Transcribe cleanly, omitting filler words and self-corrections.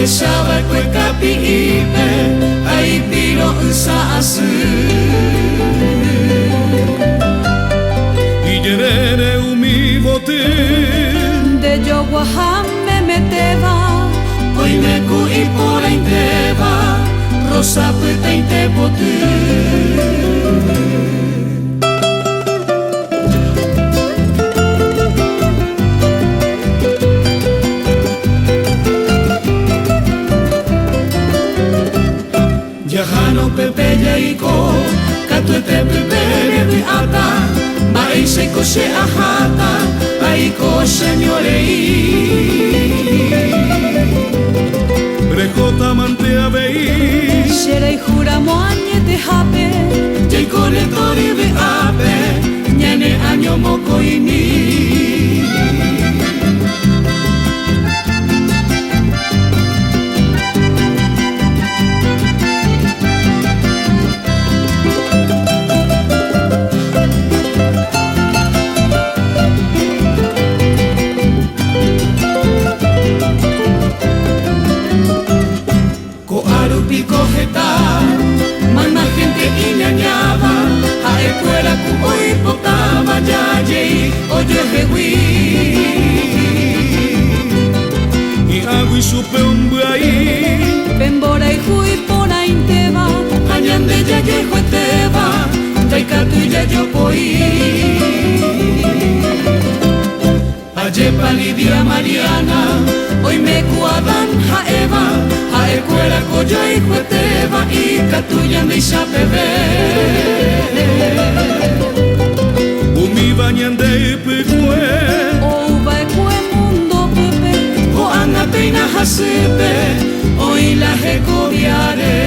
Shaba kwe kapi ipe ai piro nsa asu Iyerere umi bote De yo guajame meteba Oi meku ipora inteba Rosa puta inte bote Yahano pepe yaiko Katuete pepe de ata Bai se kose ahata Aiko señorei Brejota mantea vei Sherei jura moañe te jape Jaiko le tori be ape Nyane año moko ini Cogeta, manda gente iñañaba, a escuela cubo y potaba ya yei, oye jehui. Y agui supe un buey, Pembora y jui pora inteba, Añande ya yejo eteba, taikatu ya yo poi. Ayepa Lidia Mariana, hoy me cuadan jaeva, a escuela coyo y jueteba y catuya me isapebe. umi bañande y picue, o uba ekue mundo pepe, O anateina hasipe, hoy la jecoviare.